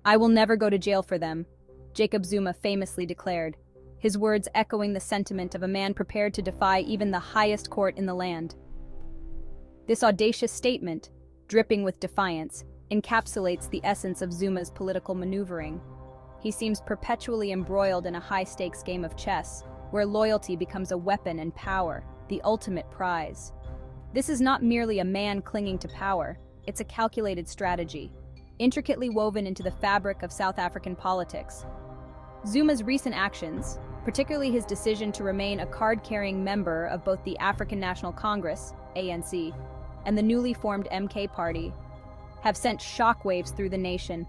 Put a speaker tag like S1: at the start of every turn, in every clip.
S1: "I will never go to jail for them," Jacob Zuma famously declared, his words echoing the sentiment of a man prepared to defy even the highest court in the land. This audacious statement, dripping with defiance, encapsulates the essence of Zuma's political maneuvering. He seems perpetually embroiled in a high-stakes game of chess, where loyalty becomes a weapon and power, the ultimate prize. This is not merely a man clinging to power, it's a calculated strategy, intricately woven into the fabric of South African politics. Zuma's recent actions, particularly his decision to remain a card-carrying member of both the African National Congress, ANC, and the newly formed MK Party, have sent shockwaves through the nation.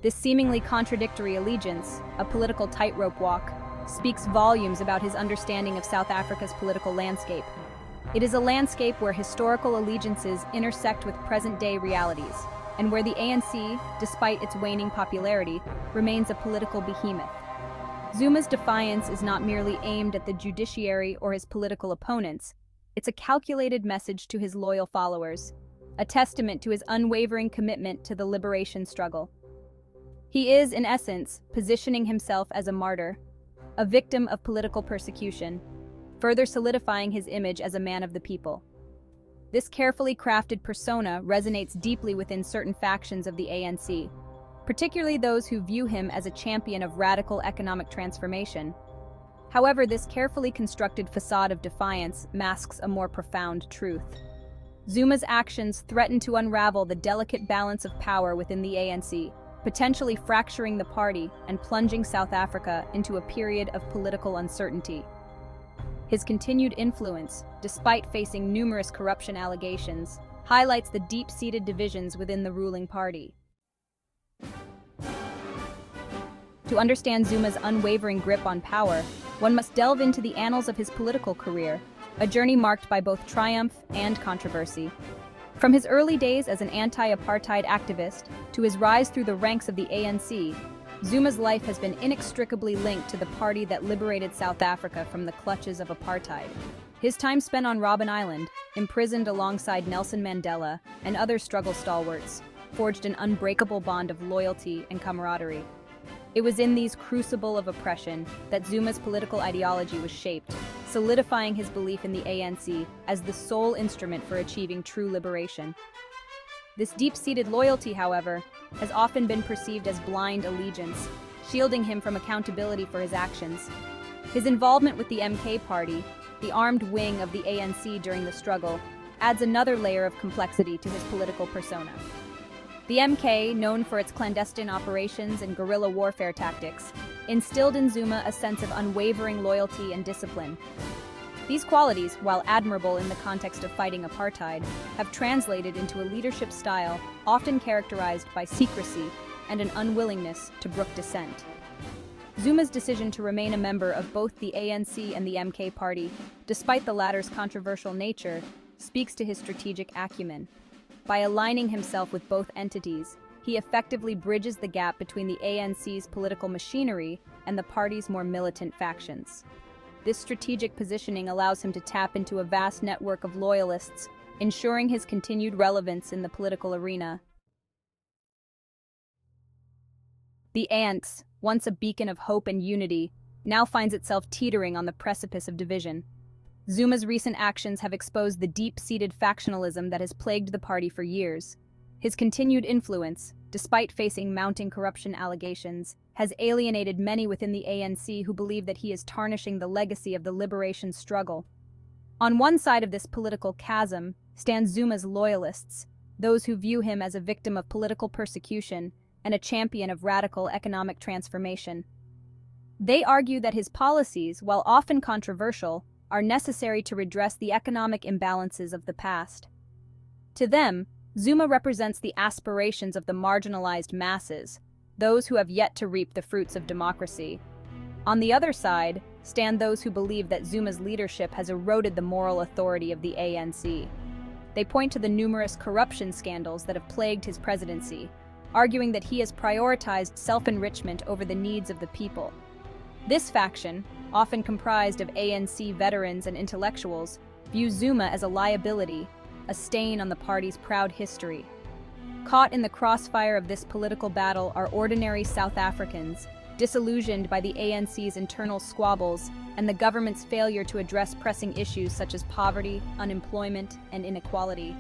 S1: This seemingly contradictory allegiance, a political tightrope walk, speaks volumes about his understanding of South Africa's political landscape. It is a landscape where historical allegiances intersect with present-day realities, and where the ANC, despite its waning popularity, remains a political behemoth. Zuma's defiance is not merely aimed at the judiciary or his political opponents, it's a calculated message to his loyal followers, a testament to his unwavering commitment to the liberation struggle. He is, in essence, positioning himself as a martyr, a victim of political persecution, further solidifying his image as a man of the people. This carefully crafted persona resonates deeply within certain factions of the ANC, particularly those who view him as a champion of radical economic transformation. However, this carefully constructed facade of defiance masks a more profound truth. Zuma's actions threaten to unravel the delicate balance of power within the ANC, potentially fracturing the party and plunging South Africa into a period of political uncertainty. His continued influence, despite facing numerous corruption allegations, highlights the deep-seated divisions within the ruling party. To understand Zuma's unwavering grip on power, one must delve into the annals of his political career, a journey marked by both triumph and controversy. From his early days as an anti-apartheid activist to his rise through the ranks of the ANC, Zuma's life has been inextricably linked to the party that liberated South Africa from the clutches of apartheid. His time spent on Robben Island, imprisoned alongside Nelson Mandela and other struggle stalwarts, forged an unbreakable bond of loyalty and camaraderie. It was in these crucible of oppression that Zuma's political ideology was shaped, solidifying his belief in the ANC as the sole instrument for achieving true liberation. This deep-seated loyalty, however, has often been perceived as blind allegiance, shielding him from accountability for his actions. His involvement with the MK Party, the armed wing of the ANC during the struggle, adds another layer of complexity to his political persona. The MK, known for its clandestine operations and guerrilla warfare tactics, instilled in Zuma a sense of unwavering loyalty and discipline. These qualities, while admirable in the context of fighting apartheid, have translated into a leadership style often characterized by secrecy and an unwillingness to brook dissent. Zuma's decision to remain a member of both the ANC and the MK Party, despite the latter's controversial nature, speaks to his strategic acumen. By aligning himself with both entities, he effectively bridges the gap between the ANC's political machinery and the party's more militant factions. This strategic positioning allows him to tap into a vast network of loyalists, ensuring his continued relevance in the political arena. The ANC, once a beacon of hope and unity, now finds itself teetering on the precipice of division. Zuma's recent actions have exposed the deep-seated factionalism that has plagued the party for years. His continued influence, despite facing mounting corruption allegations, has alienated many within the ANC who believe that he is tarnishing the legacy of the liberation struggle. On one side of this political chasm stand Zuma's loyalists, those who view him as a victim of political persecution and a champion of radical economic transformation. They argue that his policies, while often controversial, are necessary to redress the economic imbalances of the past. To them, Zuma represents the aspirations of the marginalized masses, those who have yet to reap the fruits of democracy. On the other side, stand those who believe that Zuma's leadership has eroded the moral authority of the ANC. They point to the numerous corruption scandals that have plagued his presidency, arguing that he has prioritized self-enrichment over the needs of the people. This faction, often comprised of ANC veterans and intellectuals, views Zuma as a liability, a stain on the party's proud history. Caught in the crossfire of this political battle are ordinary South Africans, disillusioned by the ANC's internal squabbles and the government's failure to address pressing issues such as poverty, unemployment, and inequality.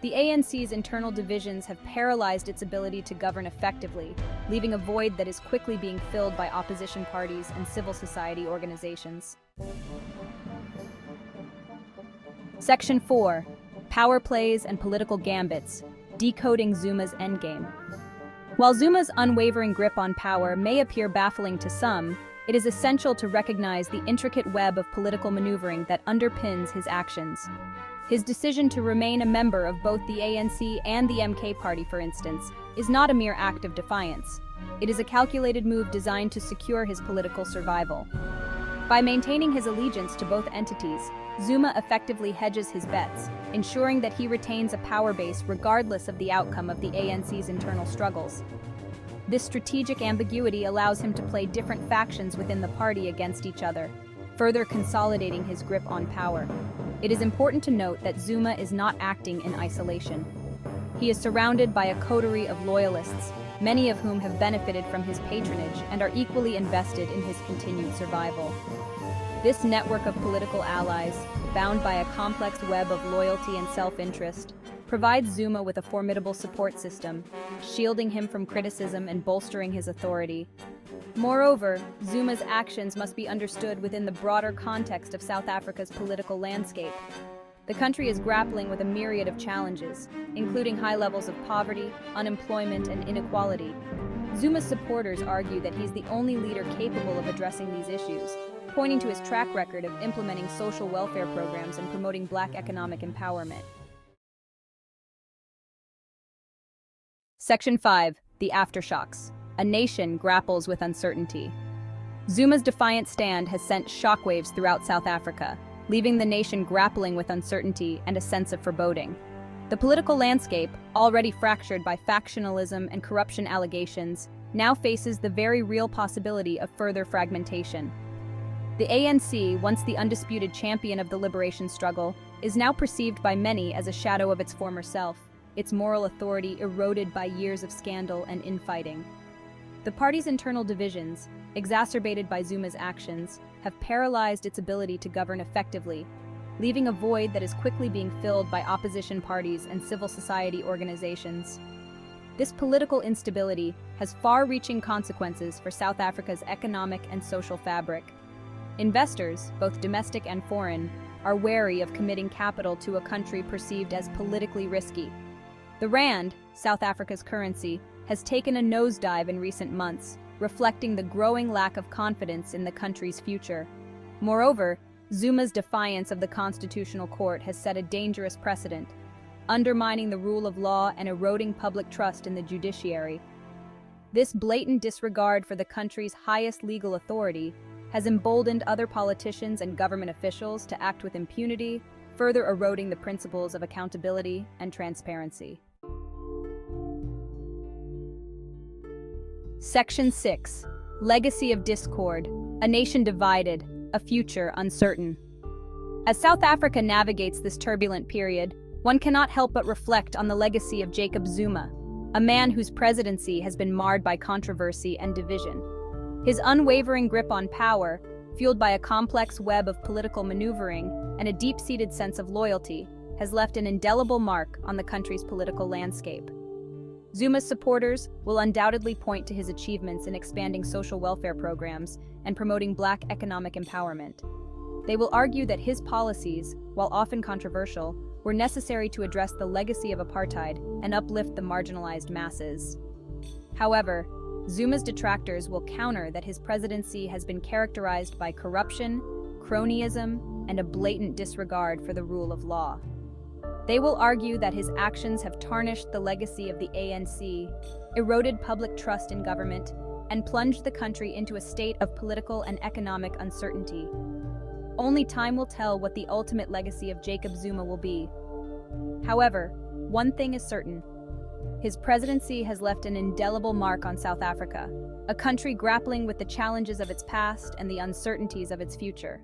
S1: The ANC's internal divisions have paralyzed its ability to govern effectively, leaving a void that is quickly being filled by opposition parties and civil society organizations. Section 4. Power plays and political gambits, decoding Zuma's endgame. While Zuma's unwavering grip on power may appear baffling to some, it is essential to recognize the intricate web of political maneuvering that underpins his actions. His decision to remain a member of both the ANC and the MK party, for instance, is not a mere act of defiance. It is a calculated move designed to secure his political survival. By maintaining his allegiance to both entities, Zuma effectively hedges his bets, ensuring that he retains a power base regardless of the outcome of the ANC's internal struggles. This strategic ambiguity allows him to play different factions within the party against each other, further consolidating his grip on power. It is important to note that Zuma is not acting in isolation. He is surrounded by a coterie of loyalists, many of whom have benefited from his patronage and are equally invested in his continued survival. This network of political allies, bound by a complex web of loyalty and self-interest, provides Zuma with a formidable support system, shielding him from criticism and bolstering his authority. Moreover, Zuma's actions must be understood within the broader context of South Africa's political landscape. The country is grappling with a myriad of challenges, including high levels of poverty, unemployment, and inequality. Zuma's supporters argue that he's the only leader capable of addressing these issues, pointing to his track record of implementing social welfare programs and promoting Black economic empowerment. Section 5. The Aftershocks. A nation grapples with uncertainty. Zuma's defiant stand has sent shockwaves throughout South Africa, leaving the nation grappling with uncertainty and a sense of foreboding. The political landscape, already fractured by factionalism and corruption allegations, now faces the very real possibility of further fragmentation. The ANC, once the undisputed champion of the liberation struggle, is now perceived by many as a shadow of its former self, its moral authority eroded by years of scandal and infighting. The party's internal divisions, exacerbated by Zuma's actions, have paralyzed its ability to govern effectively, leaving a void that is quickly being filled by opposition parties and civil society organizations. This political instability has far-reaching consequences for South Africa's economic and social fabric. Investors, both domestic and foreign, are wary of committing capital to a country perceived as politically risky. The rand, South Africa's currency, has taken a nosedive in recent months, reflecting the growing lack of confidence in the country's future. Moreover, Zuma's defiance of the Constitutional Court has set a dangerous precedent, undermining the rule of law and eroding public trust in the judiciary. This blatant disregard for the country's highest legal authority has emboldened other politicians and government officials to act with impunity, further eroding the principles of accountability and transparency. Section 6. Legacy of Discord. A nation divided, a future uncertain. As South Africa navigates this turbulent period, one cannot help but reflect on the legacy of Jacob Zuma, a man whose presidency has been marred by controversy and division. His unwavering grip on power, fueled by a complex web of political maneuvering and a deep-seated sense of loyalty, has left an indelible mark on the country's political landscape. Zuma's supporters will undoubtedly point to his achievements in expanding social welfare programs and promoting Black economic empowerment. They will argue that his policies, while often controversial, were necessary to address the legacy of apartheid and uplift the marginalized masses. However, Zuma's detractors will counter that his presidency has been characterized by corruption, cronyism, and a blatant disregard for the rule of law. They will argue that his actions have tarnished the legacy of the ANC, eroded public trust in government, and plunged the country into a state of political and economic uncertainty. Only time will tell what the ultimate legacy of Jacob Zuma will be. However, one thing is certain. His presidency has left an indelible mark on South Africa, a country grappling with the challenges of its past and the uncertainties of its future.